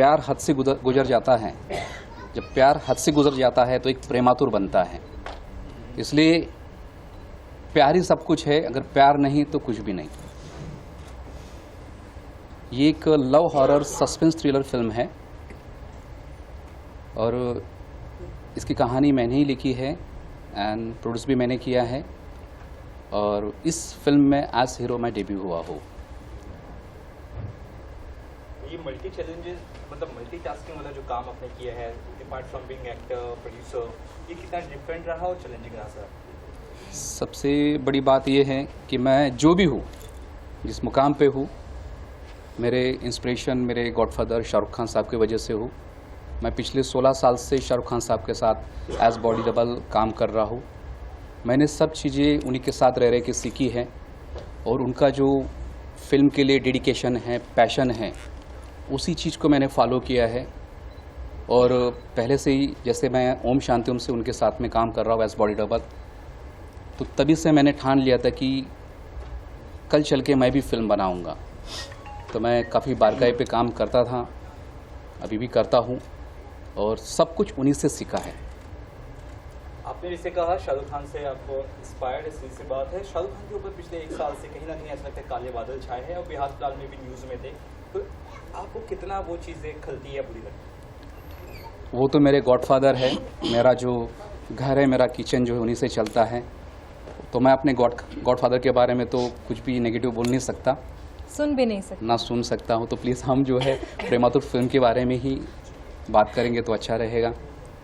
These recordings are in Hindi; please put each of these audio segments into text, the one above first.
प्यार हद से गुजर जाता है, जब प्यार हद से गुजर जाता है तो एक प्रेमातुर बनता है। इसलिए प्यार ही सब कुछ है, अगर प्यार नहीं तो कुछ भी नहीं। ये एक love horror suspense thriller film है और इसकी कहानी मैंने ही लिखी है एंड प्रोड्यूस भी मैंने किया है और इस फिल्म में एज हीरो मैं डेब्यू हुआ हूँ। ये मल्टी चैलेंजेस मतलब मल्टीटास्किंग वाला जो काम आपने किया है, apart from being actor producer, ये कितना डिफरेंट रहा और चैलेंजिंग रहा सर? सबसे बड़ी बात ये है कि मैं जो भी हूँ, जिस मुकाम पे हूँ, मेरे इंस्पिरेशन मेरे गॉडफादर शाहरुख खान साहब की वजह से हूँ। मैं पिछले 16 साल से शाहरुख खान साहब के साथ एज बॉडी डबल काम कर रहा हूँ। मैंने सब चीज़ें उन्हीं के साथ रह के सीखी है और उनका जो फिल्म के लिए डेडिकेशन है, पैशन है, उसी चीज़ को मैंने फॉलो किया है। और पहले से ही जैसे मैं ओम शांति ओम से उनके साथ में काम कर रहा हूँ एज बॉडी डबल, तो तभी से मैंने ठान लिया था कि कल चल के मैं भी फिल्म बनाऊंगा। तो मैं काफ़ी बारकाई पे काम करता था, अभी भी करता हूँ और सब कुछ उन्हीं से सीखा है। आपने जैसे कहा शाहरुख खान से आपको इंस्पायर्ड है, सीधी सी बात है। शाहरुख खान के ऊपर पिछले 1 साल से कहीं ना कहीं ऐसा लगता है काले बादल छाए हैं और बिहार फिलहाल में भी न्यूज़ में थे, तो आपको कितना वो चीज़ें खलती है बुरी लगती है? वो तो मेरे गॉडफादर है, मेरा जो घर है, मेरा किचन जो है उन्हीं से चलता है, तो मैं अपने गॉडफादर के बारे में तो कुछ भी नेगेटिव बोल नहीं सकता, सुन भी नहीं सकता, ना सुन सकता हूँ। तो प्लीज़ हम जो है प्रेमातुर फिल्म के बारे में ही बात करेंगे तो अच्छा रहेगा।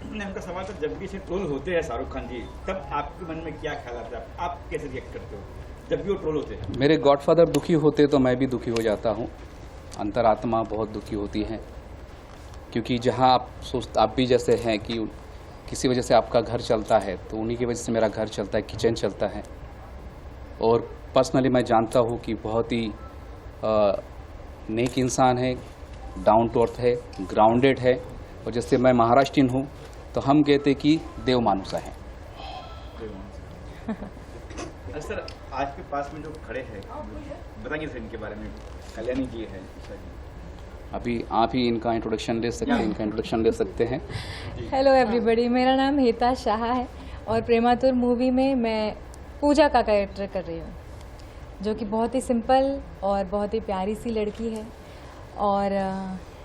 उनका सवाल था, जब भी इसे ट्रोल होते हैं शाहरुख खान जी, तब आपके मन में क्या ख्याल आता है, आप कैसे रिएक्ट करते हो जब भी वो ट्रोल होते हैं? मेरे गॉडफादर दुखी होते तो मैं भी दुखी हो जाता हूँ, अंतरात्मा बहुत दुखी होती है, क्योंकि जहाँ आप भी जैसे हैं कि किसी वजह से आपका घर चलता है, तो उन्हीं की वजह से मेरा घर चलता है, किचन चलता है। और पर्सनली मैं जानता हूँ कि बहुत ही नेक इंसान है, डाउन टू अर्थ है, ग्राउंडेड है, और जैसे मैं महाराष्ट्रीयन हूँ तो हम कहते कि देव मानुसा है। सर आज के पास में जो खड़े हैं, बताएंगे सर इनके बारे में? कल्याणी जी है, अभी आप ही इनका इंट्रोडक्शन ले सकते हैं। हेलो एवरीबॉडी, मेरा नाम हेता शाह है और प्रेमातुर मूवी में मैं पूजा का कैरेक्टर कर रही हूँ, जो कि बहुत ही सिंपल और बहुत ही प्यारी सी लड़की है और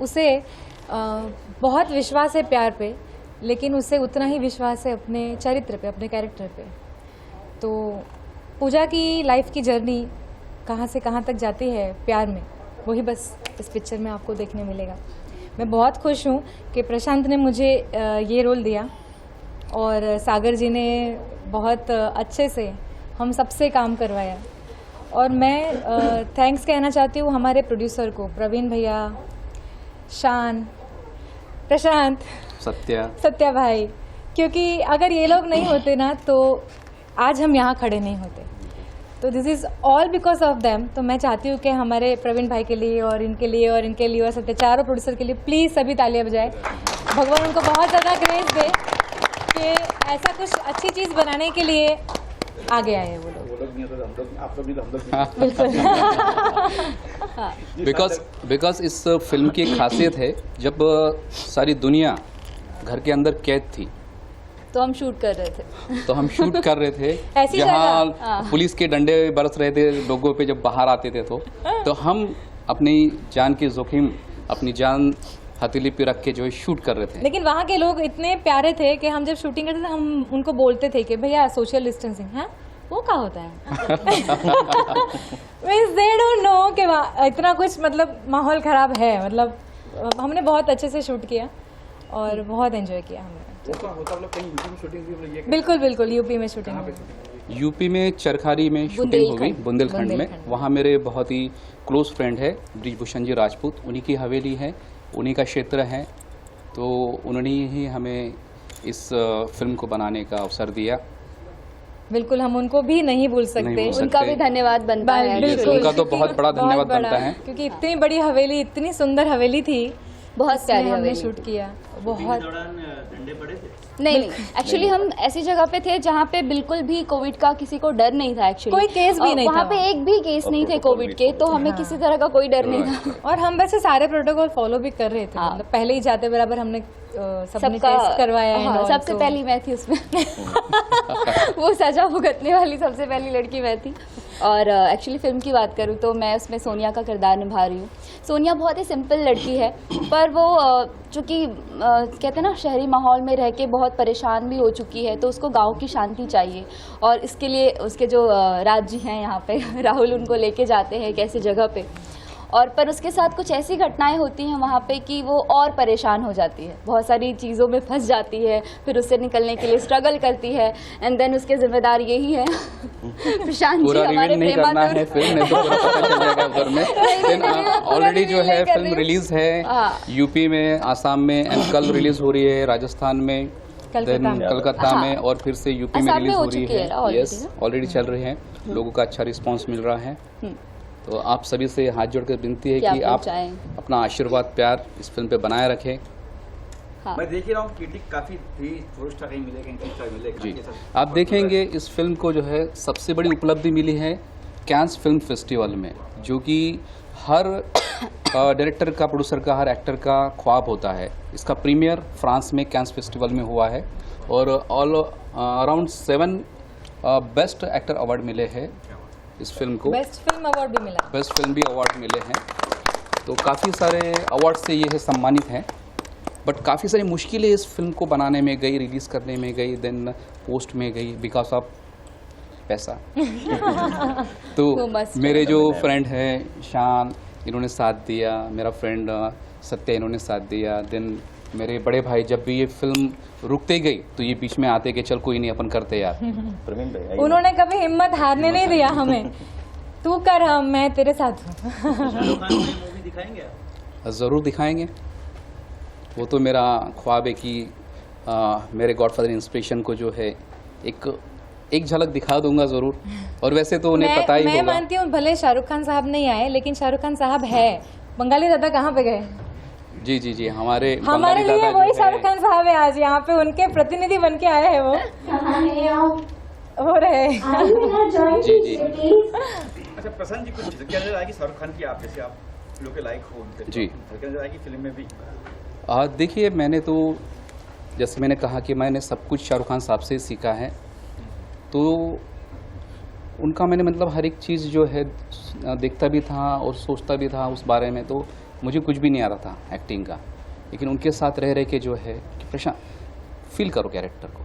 उसे बहुत विश्वास है प्यार पे, लेकिन उसे उतना ही विश्वास है अपने चरित्र पे, अपने कैरेक्टर पे। तो पूजा की लाइफ की जर्नी कहाँ से कहाँ तक जाती है प्यार में, वही बस इस पिक्चर में आपको देखने मिलेगा। मैं बहुत खुश हूँ कि प्रशांत ने मुझे ये रोल दिया और सागर जी ने बहुत अच्छे से हम सबसे काम करवाया। और मैं थैंक्स कहना चाहती हूँ हमारे प्रोड्यूसर को, प्रवीण भैया, शान, प्रशांत, सत्या भाई, क्योंकि अगर ये लोग नहीं होते ना तो आज हम यहाँ खड़े नहीं होते। तो this is all because of them. तो मैं चाहती हूँ कि हमारे प्रवीण भाई के लिए और इनके लिए और इनके लिए और सत्या, चारों प्रोड्यूसर के लिए प्लीज़ सभी तालियां बजाएं। भगवान उनको बहुत ज़्यादा ग्रेस दे कि ऐसा कुछ अच्छी चीज़ बनाने के लिए आगे आए हैं वो लोग। बिकॉज इस फिल्म की एक खासियत है, जब सारी दुनिया घर के अंदर कैद थी तो हम शूट कर रहे थे जहाँ पुलिस के डंडे बरस रहे थे लोगों पे जब बाहर आते थे, तो हम अपनी जान की जोखिम, अपनी जान हथेली पे रख के जो है शूट कर रहे थे। लेकिन वहाँ के लोग इतने प्यारे थे कि हम जब शूटिंग करते थे हम उनको बोलते थे कि भैया सोशल डिस्टेंसिंग है, वो क्या होता है? मींस दे डोंट नो कि इतना कुछ मतलब माहौल खराब है। मतलब हमने बहुत अच्छे से शूट किया और बहुत एंजॉय किया हमने। बिल्कुल यूपी में शूटिंग हुई। यूपी में चरखारी में शूटिंग हो गई, बुंदेलखंड में। वहाँ मेरे बहुत ही क्लोज फ्रेंड है ब्रिजभूषण जी राजपूत, उन्हीं की हवेली है, उन्हीं का क्षेत्र है, तो उन्होंने ही हमें इस फिल्म को बनाने का अवसर दिया। बिल्कुल, हम उनको भी नहीं भूल सकते, उनका भी धन्यवाद बनता है। उनका तो बहुत बड़ा धन्यवाद बनता है, क्योंकि इतनी बड़ी हवेली, इतनी सुंदर हवेली थी बहुत इसमें प्यारी हमने हवेली शूट थी। किया। बहुत डंडे पड़े थे? नहीं एक्चुअली हम ऐसी जगह पे थे जहाँ पे बिल्कुल भी कोविड का किसी को डर नहीं था एक्चुअली। कोई केस भी नहीं वहाँ था। पे एक भी केस नहीं थे कोविड के, तो हमें हाँ। किसी तरह का कोई डर नहीं था। और हम वैसे सारे प्रोटोकॉल फॉलो भी कर रहे थे, हाँ। मतलब पहले ही जाते बराबर हमने सबने सबका टेस्ट करवाया है। हाँ, और सबसे तो- पहली मैं थी उसमें। वो सजा भुगतने वाली सबसे पहली लड़की मैं थी। और एक्चुअली फिल्म की बात करूँ तो मैं उसमें सोनिया का किरदार निभा रही हूँ। सोनिया बहुत ही सिंपल लड़की है, पर वो चूँकि कहते हैं ना शहरी माहौल में रह के बहुत परेशान भी हो चुकी है, तो उसको गांव की शांति चाहिए। और इसके लिए उसके जो राज जी हैं यहाँ पे राहुल, उनको लेके जाते हैं एक ऐसी जगह पे, और पर उसके साथ कुछ ऐसी घटनाएं होती हैं वहाँ पे कि वो और परेशान हो जाती है, बहुत सारी चीज़ों में फंस जाती है, फिर उससे निकलने के लिए स्ट्रगल करती है। एंड देन उसके जिम्मेदार यही है प्रशांत जी पूरा हमारे रिवील नहीं करना है प्रेमातुर। फिल्म, नहीं तो पूरा पता चल जाएगा घर में। पूरा ऑलरेडी जो reveal है नहीं कर फिल्म रही हूँ। रिलीज है हाँ। यूपी में, आसाम में, एंड कल रिलीज हो रही है राजस्थान में, कलकत्ता में। कलकत्ता हाँ। में, और फिर से यूपी में आसाम में रिलीज हो हो रही चुकी है है। already यस, ना? ऑलरेडी चल रही है, लोगों का अच्छा रिस्पांस मिल रहा है। तो आप सभी से हाथ जोड़कर विनती है क्या कि आप पहुंचाएं। अपना आशीर्वाद, प्यार इस फिल्म पे बनाए रखें। हाँ। मैं देख ही रहा हूँ क्रिटिक काफी थी, 4 स्टार कहीं मिलेगा, 3 स्टार मिलेगा। जी, ये सब आप देखेंगे इस फिल्म को जो है सबसे बड़ी उपलब्धि मिली है कैंस फिल्म फेस्टिवल में, जो कि हर डायरेक्टर का, प्रोड्यूसर का, हर एक्टर का ख्वाब होता है। इसका प्रीमियर फ्रांस में कैंस फेस्टिवल में हुआ है, और all around 7 best actor award मिले हैं इस फिल्म को। बेस्ट फिल्म अवार्ड भी मिला। बेस्ट फिल्म भी अवार्ड मिले हैं, तो काफ़ी सारे अवार्ड से ये है सम्मानित हैं। बट काफ़ी सारी मुश्किलें इस फिल्म को बनाने में गई, रिलीज़ करने में गई, देन पोस्ट में गई, बिकॉज ऑफ पैसा। तो वो must मेरे जो फ्रेंड हैं शान, इन्होंने साथ दिया, मेरा फ्रेंड सत्य, इन्होंने साथ दिया। देन मेरे बड़े भाई, जब भी ये फिल्म रुकते गई तो ये बीच में आते कि चल कोई नहीं, अपन करते यार। प्रवीण भाई उन्होंने कभी हिम्मत हारने नहीं दिया हमें, तू कर, हम मैं तेरे साथ हूँ। शाहरुख खान को ये मूवी दिखाएंगे आप? ज़रूर दिखाएंगे। वो तो मेरा ख्वाब है कि मेरे गॉडफादर इंस्पिरेशन को जो है एक झलक दिखा दूंगा ज़रूर। और वैसे तो उन्हें पता ही मैं होगा। मानती हूँ भले शाहरुख खान साहब नहीं आए, लेकिन शाहरुख खान साहब है। बंगाली दादा कहाँ पे गए? जी जी जी, हमारे हमारे बंगाली लिए दादा वही जो शाहरुख है, खान साहब है, आज यहाँ पे उनके प्रतिनिधि बन के आए हैं वो। हो रहे। जी जी अच्छा प्रशांत जी, कुछ झलक नजर आएगी शाहरुख खान की, आप जैसे आप लोग के लाइक हो उनके, जी। झलक नजर आएगी फिल्म में भी? देखिए, मैंने तो जैसे मैंने कहा कि मैंने सब कुछ शाहरुख खान साहब से सीखा है, तो उनका मैंने मतलब हर एक चीज़ जो है देखता भी था और सोचता भी था उस बारे में। तो मुझे कुछ भी नहीं आ रहा था एक्टिंग का, लेकिन उनके साथ रह के जो है कि प्रशांत फील करो कैरेक्टर को।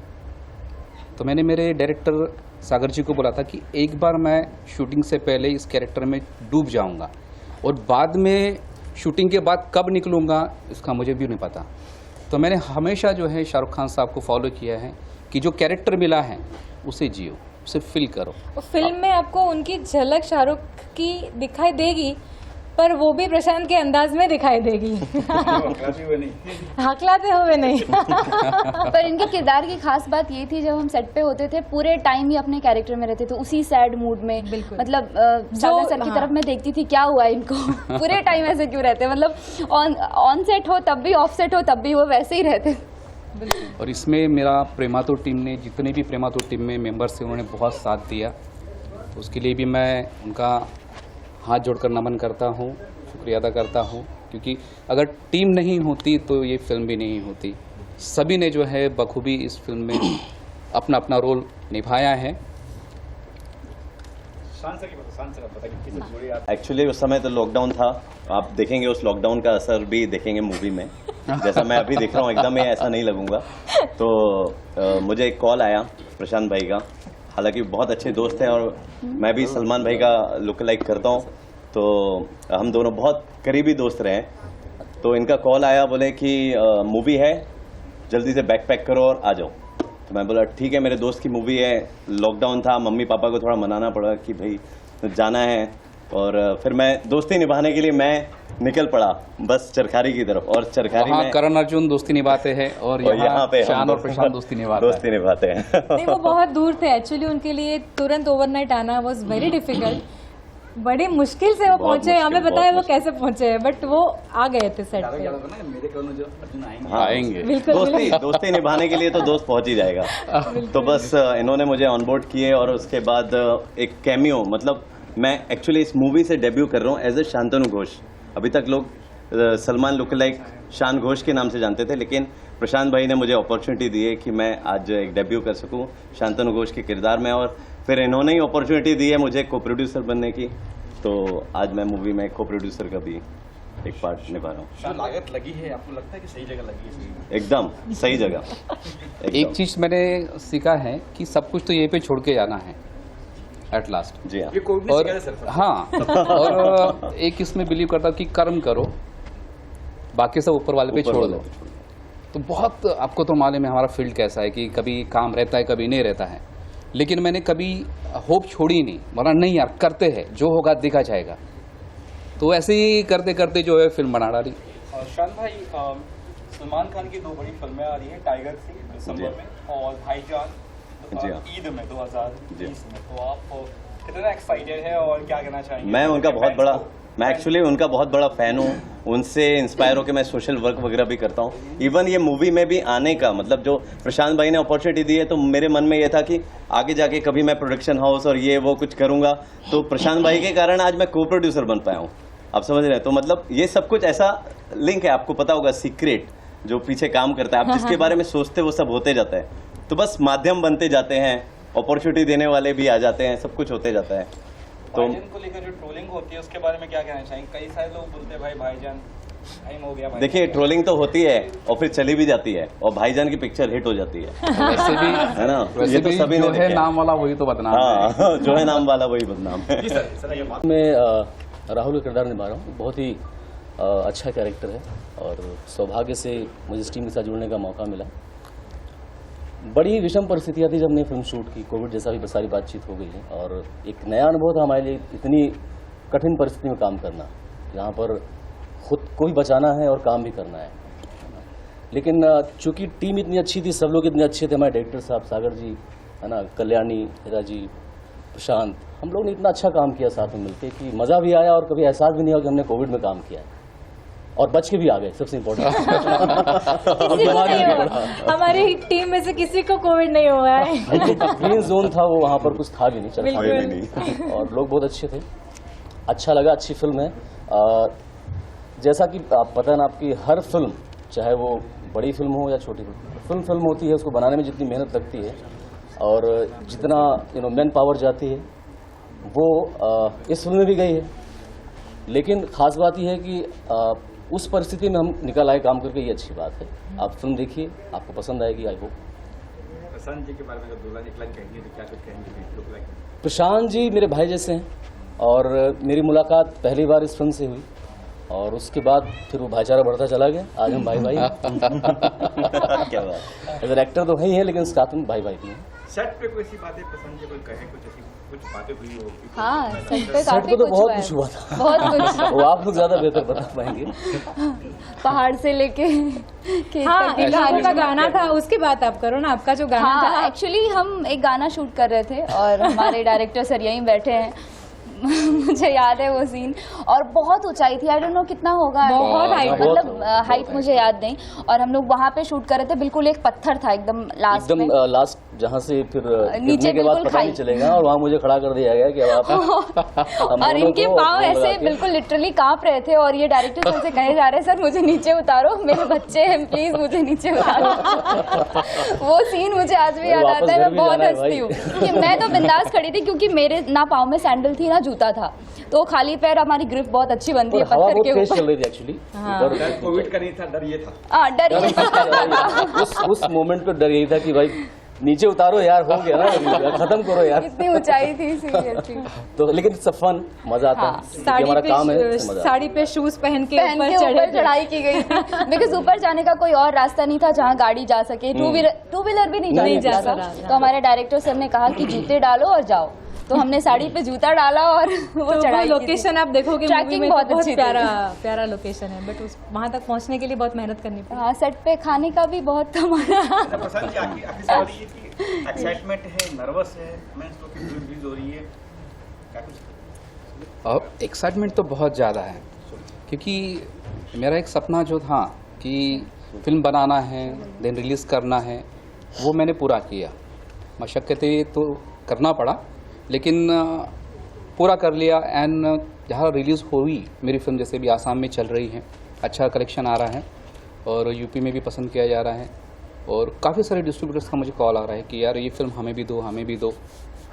तो मैंने मेरे डायरेक्टर सागर जी को बोला था कि एक बार मैं शूटिंग से पहले इस कैरेक्टर में डूब जाऊंगा, और बाद में शूटिंग के बाद कब निकलूंगा इसका मुझे भी नहीं पता। तो मैंने हमेशा जो है शाहरुख खान साहब को फॉलो किया है कि जो कैरेक्टर मिला है उसे जियो, उसे फील करो। फिल्म में आपको उनकी झलक शाहरुख की दिखाई देगी, पर वो भी प्रशांत के अंदाज में दिखाई देगी। हकलाते हुए नहीं। हकलाते हुए नहीं। पर इनके किरदार की खास बात ये थी, जब हम सेट पे होते थे पूरे टाइम ही अपने कैरेक्टर में रहते थे, उसी सैड मूड में। बिल्कुल। मतलब सागर सर की हाँ। तरफ मैं देखती थी क्या हुआ इनको, पूरे टाइम ऐसे क्यों रहते हैं, मतलब ऑन सेट हो तब भी, ऑफ सेट हो तब भी वो वैसे ही रहते। और इसमें मेरा प्रेमातुर टीम ने, जितने भी प्रेमातुर टीम में मेंबर्स थे, उन्होंने बहुत साथ दिया। उसके लिए भी मैं उनका हाथ जोड़कर नमन करता हूँ, शुक्रिया अदा करता हूँ, क्योंकि अगर टीम नहीं होती तो ये फिल्म भी नहीं होती। सभी ने जो है बखूबी इस फिल्म में अपना अपना रोल निभाया है। शान सर आप बताइए किससे जुड़े आप? एक्चुअली उस समय तो लॉकडाउन था, आप देखेंगे उस लॉकडाउन का असर भी देखेंगे मूवी में। जैसा मैं अभी देख रहा हूँ एकदम ऐसा नहीं लगूंगा। तो मुझे एक कॉल आया प्रशांत भाई का, हालांकि बहुत अच्छे दोस्त हैं और मैं भी सलमान भाई का लुक लाइक करता हूँ, तो हम दोनों बहुत करीबी दोस्त रहे। तो इनका कॉल आया, बोले कि मूवी है, जल्दी से बैग पैक करो और आ जाओ। तो मैं बोला ठीक है, मेरे दोस्त की मूवी है, लॉकडाउन था, मम्मी पापा को थोड़ा मनाना पड़ा कि भाई जाना है। और फिर मैं दोस्ती निभाने के लिए मैं निकल पड़ा बस चरखारी की तरफ। और चरखारी वहाँ में करण अर्जुन दोस्ती निभाते हैं और यहाँ पे शान हम और प्रशांत दोस्ती निभाते हैं। दोस्ती निभाते हैं। नहीं, वो बहुत दूर थे एक्चुअली, उनके लिए तुरंत ओवरनाइट आना वाज वेरी डिफिकल्ट। बड़ी मुश्किल से वो बहुत पहुंचे, मुश्किल, हमें बहुत बताए वो मुश्किल। कैसे पहुंचे हैं, बट वो आ गए थे सेट डायलॉग पे। याद होगा ना, मेरे कौन जो अर्जुन आएंगे। हाँ, आएंगे। बिल्कुल, दोस्ती निभाने के लिए तो दोस्त पहुंच ही जाएगा। तो बस इन्होंने मुझे ऑनबोर्ड किए और उसके बाद एक कैमियो, मतलब मैं एक्चुअली इस मूवी से डेब्यू कर रहा हूँ एज ए शांतनु घोष। अभी तक लोग सलमान लुक लाइक शान घोष के नाम से जानते थे, लेकिन प्रशांत भाई ने मुझे अपॉर्चुनिटी दी है कि मैं आज एक डेब्यू कर सकूं शांतनु घोष के किरदार में, और फिर इन्होंने ही अपॉर्चुनिटी दी है मुझे को प्रोड्यूसर बनने की। तो आज मैं मूवी में को प्रोड्यूसर का भी एक पार्ट निभा रहा हूँ। जो लागत लगी है, आपको लगता है कि सही जगह लगी है? सही एकदम सही जगह। एक एकदम। चीज़ मैंने सीखा है कि सब कुछ तो यहीं पे छोड़ के जाना है एट लास्ट। जी हाँ। ये कोविड ने और सिखाया सर। हाँ, और एक इसमें बिलीव करता हूँ कि कर्म करो, बाकी सब ऊपर वाले पे ऊपर छोड़ वाले दो। तो बहुत आपको तो मालूम है हमारा फील्ड कैसा है कि कभी काम रहता है कभी नहीं रहता है, लेकिन मैंने कभी होप छोड़ी नहीं, वरना नहीं यार करते हैं, जो होगा देखा जाएगा। तो ऐसे ही करते करते जो है फिल्म बना डाली। शान भाई, सलमान खान की 2 बड़ी फिल्में आ रही हैं, टाइगर थी जी। दिसंबर में और भाईजान जी हाँ। ईद में 2020 जी। में। तो आप कितना एक्साइटेड है और क्या कहना चाहेंगे? मैं उनका बहुत फैंस बड़ा को? मैं एक्चुअली उनका बहुत बड़ा फैन हूँ। उनसे इंस्पायर होकर मैं सोशल वर्क वगैरह भी करता हूँ। इवन ये मूवी में भी आने का मतलब जो प्रशांत भाई ने अपॉर्चुनिटी दी है, तो मेरे मन में ये था कि आगे जाके कभी मैं प्रोडक्शन हाउस और ये वो कुछ करूंगा, तो प्रशांत भाई के कारण आज मैं को प्रोड्यूसर बन पाया हूँ। आप समझ रहे हैं? तो मतलब ये सब कुछ ऐसा लिंक है, आपको पता होगा सीक्रेट जो पीछे काम करता है, आप जिसके बारे में सोचते वो सब होते जाता है। तो बस माध्यम बनते जाते हैं, अपॉर्चुनिटी देने वाले भी आ जाते हैं, सब कुछ होते जाता है। तो भाईजान को लेकर जो ट्रोलिंग होती है उसके बारे में क्या कहना चाहेंगे? कई सारे लोग बोलते हैं भाई भाईजान टाइम हो गया। भाईजान। देखिए, ट्रोलिंग तो होती है और फिर चली भी जाती है, और भाईजान की पिक्चर हिट हो जाती है, वैसे भी है ना? वैसे ये तो भी सभी जो ने है देखा नाम वाला वही तो बदनाम है। हाँ, जो है नाम वाला वही बदनाम है। जी सर ये बात मैं राहुल का किरदार निभा रहा हूँ। बहुत ही अच्छा कैरेक्टर है और सौभाग्य से मुझे इस टीम के साथ जुड़ने का मौका मिला। बड़ी विषम परिस्थितियाँ थी जब हमने फिल्म शूट की, कोविड जैसा भी सारी बातचीत हो गई है, और एक नया अनुभव था हमारे लिए इतनी कठिन परिस्थिति में काम करना, जहाँ पर खुद को भी बचाना है और काम भी करना है। लेकिन चूंकि टीम इतनी अच्छी थी, सब लोग इतने अच्छे थे, हमारे डायरेक्टर साहब सागर जी, है ना, कल्याणी हिरा जी, प्रशांत, हम लोग ने इतना अच्छा काम किया साथ में मिलकर कि मज़ा भी आया और कभी एहसास भी नहीं हुआ कि हमने कोविड में काम किया है, और बच के भी आ गए, सबसे इम्पोर्टेंट। किसी को नहीं हुआ। हमारी टीम में से किसी को कोविड नहीं हुआ है। ग्रीन जोन था वो, वहाँ पर कुछ था भी नहीं, चल बिल्कुल। था भी नहीं, और लोग बहुत अच्छे थे। अच्छा लगा, अच्छी फिल्म है। जैसा कि आप पता है ना, आपकी हर फिल्म, चाहे वो बड़ी फिल्म हो या छोटी फिल्म होती है, उसको बनाने में जितनी मेहनत लगती है और जितना मैन पावर जाती है, वो इस फिल्म में भी गई है। लेकिन खास बात यह है कि उस परिस्थिति में हम निकल आए काम करके, ये अच्छी बात है। आप फिल्म देखिए, आपको पसंद आएगी, आई होप। प्रशांत जी के बारे में अगर 2 लाइन 1 लाइन कहेंगे तो क्या कुछ कहेंगे? प्रशांत जी मेरे भाई जैसे हैं, और मेरी मुलाकात पहली बार इस फिल्म से हुई, और उसके बाद फिर वो भाईचारा बढ़ता चला गया। आज हम भाई भाई क्या बात। एज एक्टर तो वही है, लेकिन साथ में भाई भाई भी हैं। सेट पे कोई ऐसी बातें पसंद है, कोई कहे कुछ ऐसी कुछ बातें हुई हो? हाँ, सेट पे सेट काफी पे तो कुछ बहुत हुआ है। कुछ हुआ था, बहुत कुछ, वो आप लोग ज्यादा बेहतर बता पाएंगे। पहाड़ से लेके खेत हाँ, तक की इन लोगों कहानी। का गाना था, उसकी बात आप करो ना, आपका जो गाना हाँ, था। एक्चुअली हम एक गाना शूट कर रहे थे और हमारे डायरेक्टर सर यहीं बैठे हैं। मुझे याद है वो सीन, और बहुत ऊंचाई थी, आई डोंट नो कितना होगा, बहुत height, मतलब हाइट मुझे याद नहीं। और हम लोग वहाँ पे शूट कर रहे थे, बिल्कुल एक पत्थर था एकदम लास्ट में, एकदम लास्ट, जहाँ से फिर नीचे गिरने के बाद बिल्कुल पता नहीं खाई। चलेगा, और वहाँ मुझे खड़ा कर दिया गया कि अब आप हम और दोनों इनके को पाँव गोल ऐसे लगा के- बिल्कुल लिटरली कांप रहे थे, और ये डायरेक्टर सर से कहे जा रहे हैं, सर मुझे नीचे उतारो, मेरे बच्चे हैं, प्लीज मुझे नीचे उतारो। वो सीन मुझे आज भी याद वापस आता है, घर मैं भी बहुत जाना है हंसती भाई। हूँ कि मैं तो बिंदास खड़ी थी, क्योंकि मेरे ना पाँव में सैंडल थी ना जूता था, तो खाली पैर हमारी ग्रिप बहुत अच्छी बनती है और हवा पत्थर बहुत के तेज चल ऊपर। रही थी एक्चुअली। डर कोविड का नहीं था, डर ये था। हाँ, डर ये था। उस मोमेंट पे डर यही था कि भाई नीचे उतारो यार, हो गया ना, खत्म करो यार। इतनी ऊंचाई थी सीरियसली। तो लेकिन सब फन, मजा आता हाँ, है, क्योंकि हमारा काम है, इससे मजा आता है। साड़ी पे शूज पहन के पहन के ऊपर ऊपर चढ़ाई की गई थी, बिकॉज ऊपर जाने का कोई और रास्ता नहीं था जहाँ गाड़ी जा सके, टू व्हीलर भी नहीं नहीं जा जा सकता सकता। था। तो हमारे डायरेक्टर सर ने कहा कि जूते डालो और जाओ, तो हमने साड़ी पे जूता डाला और वो तो चढ़ाई की थी। लोकेशन आप देखोगे मूवी ट्रैकिंग में तो बहुत बहुत अच्छी थी। प्यारा लोकेशन है, बट उस वहाँ तक पहुँचने के लिए बहुत मेहनत करनी पड़ी। हाँ, सेट पे खाने का भी बहुत हमारा। प्रशांत जी आखिर सवाल ये कि एक्साइटमेंट है, नर्वस है, मैं इसको रिलीज हो रही है, क्या कुछ और एक्साइटमेंट तो बहुत ज़्यादा है, क्योंकि मेरा एक सपना जो था कि फिल्म बनाना है देन रिलीज़ करना है, वो मैंने पूरा किया। मशक्क़तें तो करना पड़ा, लेकिन पूरा कर लिया। एंड जहाँ रिलीज़ हुई मेरी फिल्म, जैसे भी आसाम में चल रही है, अच्छा कलेक्शन आ रहा है और यूपी में भी पसंद किया जा रहा है, और काफ़ी सारे डिस्ट्रीब्यूटर्स का मुझे कॉल आ रहा है कि यार ये फिल्म हमें भी दो, हमें भी दो।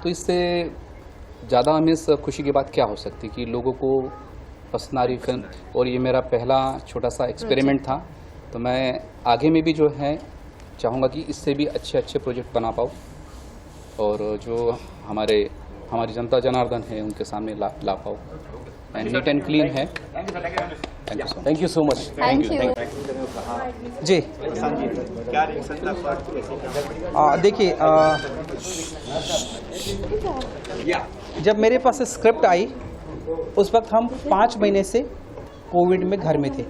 तो इससे ज़्यादा हमें इस खुशी की बात क्या हो सकती कि लोगों को पसंद आ रही फिल्म। और ये मेरा पहला छोटा सा एक्सपेरिमेंट था, तो मैं आगे में भी जो है चाहूँगा कि इससे भी अच्छे अच्छे प्रोजेक्ट बना पाऊँ और जो हमारी जनता जनार्दन है उनके सामने ला पाऊँ। एंड नीट एंड क्लीन है। Thank you so much. Thank you. जी क्या रिएक्शन था फर्स्ट कैसे? देखिए, जब मेरे पास स्क्रिप्ट आई उस वक्त हम 5 महीने से कोविड में घर में थे,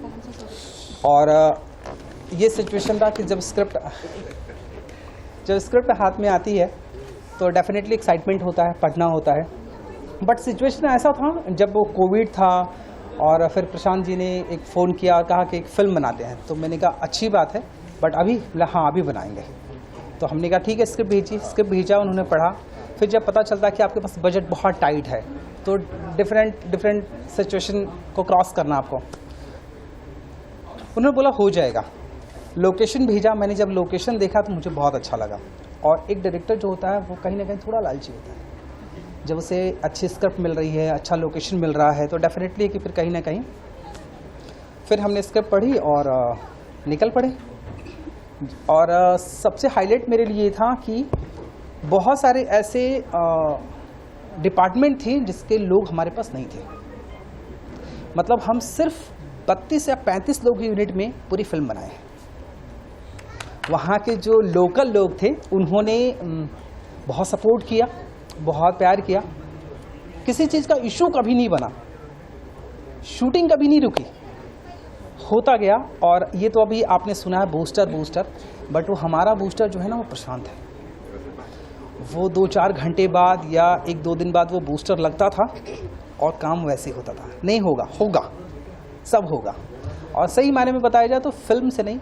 और ये सिचुएशन था कि जब स्क्रिप्ट हाथ में आती है तो डेफिनेटली एक्साइटमेंट होता है, पढ़ना होता है। बट सिचुएशन ऐसा था जब वो कोविड था, और फिर प्रशांत जी ने एक फ़ोन किया और कहा कि एक फ़िल्म बनाते हैं। तो मैंने कहा अच्छी बात है, बट अभी बनाएंगे। तो हमने कहा ठीक है, स्क्रिप्ट भेजा, उन्होंने पढ़ा। फिर जब पता चलता है कि आपके पास बजट बहुत टाइट है, तो डिफरेंट सिचुएशन को क्रॉस करना आपको। उन्होंने बोला हो जाएगा। लोकेशन भेजा, मैंने जब लोकेशन देखा तो मुझे बहुत अच्छा लगा। और एक डायरेक्टर जो होता है वो कहीं ना कहीं थोड़ा लालची होता है। जब उसे अच्छी स्क्रिप्ट मिल रही है, अच्छा लोकेशन मिल रहा है, तो डेफिनेटली कि फिर कहीं ना कहीं फिर हमने स्क्रिप्ट पढ़ी और निकल पड़े। और सबसे हाईलाइट मेरे लिए था कि बहुत सारे ऐसे डिपार्टमेंट थे जिसके लोग हमारे पास नहीं थे। मतलब हम सिर्फ 32 या 35 लोग की यूनिट में पूरी फिल्म बनाए। वहाँ के जो लोकल लोग थे उन्होंने बहुत सपोर्ट किया, बहुत प्यार किया। किसी चीज़ का इशू कभी नहीं बना, शूटिंग कभी नहीं रुकी, होता गया। और ये तो अभी आपने सुना है बूस्टर, बट वो हमारा बूस्टर जो है ना वो प्रशांत है। वो 2-4 घंटे बाद या 1-2 दिन बाद वो बूस्टर लगता था और काम वैसे होता था। नहीं होगा, सब होगा। और सही मायने में बताया जाए तो फिल्म से नहीं,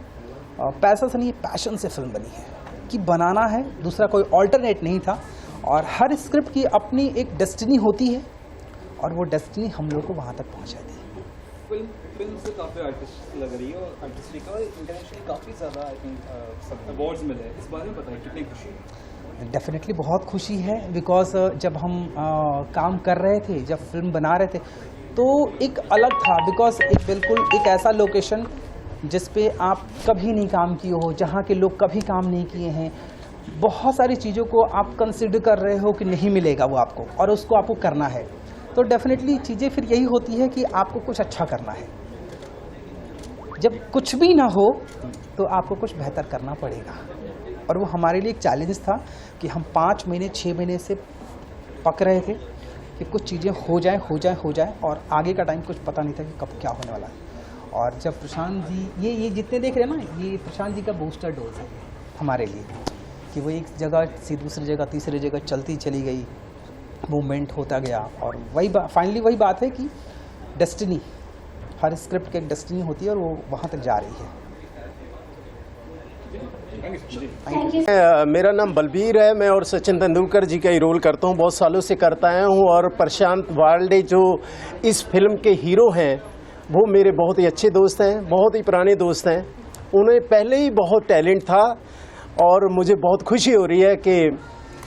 पैसा से नहीं, पैशन से फिल्म बनी है कि बनाना है, दूसरा कोई ऑल्टरनेट नहीं था। और हर स्क्रिप्ट की अपनी एक डेस्टिनी होती है, और वो डेस्टिनी हम लोग को वहाँ तक पहुँचाती है। फिल्म से काफ़ी आर्टिस्ट लग रही है, और आर्टिस्टिक और इंटरनेशनली काफ़ी ज़्यादा आई थिंक अवार्ड्स मिले हैं। इस बारे में बताइए, कितनी खुशी है? डेफिनेटली बहुत खुशी है, बिकॉज जब हम काम कर रहे थे, जब फिल्म बना रहे थे, तो एक अलग था। बिकॉज बिल्कुल एक ऐसा लोकेशन जिस पे आप कभी नहीं काम किए हो, जहाँ के लोग कभी काम नहीं किए हैं। बहुत सारी चीज़ों को आप कंसिडर कर रहे हो कि नहीं मिलेगा वो आपको, और उसको आपको करना है। तो डेफिनेटली चीज़ें फिर यही होती है कि आपको कुछ अच्छा करना है। जब कुछ भी ना हो तो आपको कुछ बेहतर करना पड़ेगा, और वो हमारे लिए एक चैलेंज था कि हम 5 महीने 6 महीने से पक रहे थे कि कुछ चीज़ें हो जाए, और आगे का टाइम कुछ पता नहीं था कि कब क्या होने वाला है। और जब प्रशांत जी ये जितने देख रहे हैं ना, ये प्रशांत जी का बूस्टर डोज है हमारे लिए, कि वो एक जगह से दूसरी जगह, तीसरी जगह चली गई, मूवमेंट होता गया। और फाइनली वही बात है कि डेस्टिनी, हर स्क्रिप्ट की एक डेस्टिनी होती है, और वो वहाँ तक जा रही है। मेरा नाम बलबीर है, मैं और सचिन तेंदुलकर जी का ही रोल करता हूँ, बहुत सालों से करता आया हूँ। और प्रशांत वाल्डे जो इस फिल्म के हीरो हैं, वो मेरे बहुत ही अच्छे दोस्त हैं, बहुत ही पुराने दोस्त हैं। उन्हें पहले ही बहुत टैलेंट था, और मुझे बहुत खुशी हो रही है कि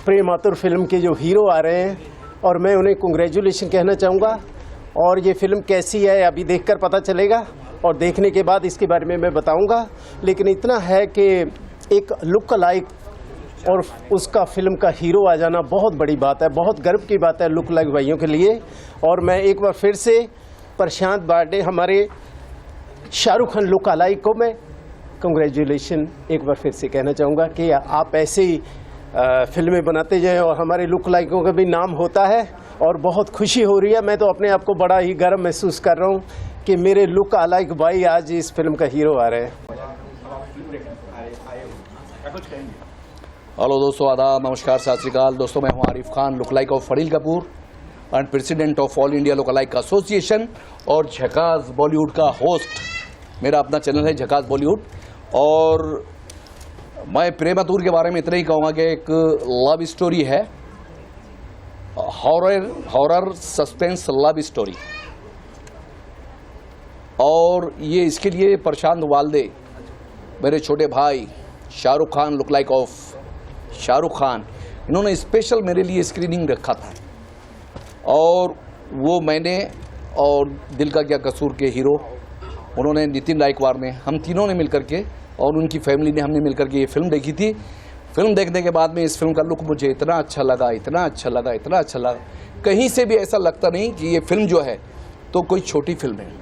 प्रेम आतुर फिल्म के जो हीरो आ रहे हैं, और मैं उन्हें कंग्रेचुलेशन कहना चाहूँगा। और ये फिल्म कैसी है अभी देखकर पता चलेगा, और देखने के बाद इसके बारे में मैं बताऊँगा। लेकिन इतना है कि एक लुक लाइक और उसका फिल्म का हीरो आ जाना बहुत बड़ी बात है, बहुत गर्व की बात है लुक लाइक भाइयों के लिए। और मैं एक बार फिर से प्रशांत वाल्डे, हमारे शाहरुख खान लुक लाइक को मैं कंग्रेचुलेशन एक बार फिर से कहना चाहूँगा कि आप ऐसे ही फिल्में बनाते जाएं, और हमारे लुक लाइकों का भी नाम होता है। और बहुत खुशी हो रही है, मैं तो अपने आप को बड़ा ही गर्व महसूस कर रहा हूँ कि मेरे लुक लाइक भाई आज इस फिल्म का हीरो आ रहे हैं। हेलो दोस्तों, आदाब, नमस्कार, सत श्री अकाल। दोस्तों मैं हूं Arif Khan, look like of Fareel Kapoor. And president of all India lookalike association और झकास बॉलीवुड का होस्ट। मेरा अपना चैनल है झकास बॉलीवुड। और मैं प्रेमातुर के बारे में इतना ही कहूँगा कि एक लव स्टोरी है, हॉरर सस्पेंस लव स्टोरी। और ये इसके लिए प्रशांत वाल्दे, मेरे छोटे भाई Shahrukh Khan look like of Shahrukh Khan, इन्होंने स्पेशल मेरे लिए स्क्रीनिंग रखा था। और वो मैंने और दिल का क्या कसूर के हीरो उन्होंने नितिन रायकवार ने, हम तीनों ने मिलकर के और उनकी फैमिली ने, हमने मिलकर के ये फिल्म देखी थी। फिल्म देखने के बाद में इस फिल्म का लुक मुझे इतना अच्छा लगा, इतना अच्छा लगा, इतना अच्छा लगा, कहीं से भी ऐसा लगता नहीं कि ये फिल्म जो है तो कोई छोटी फिल्म है।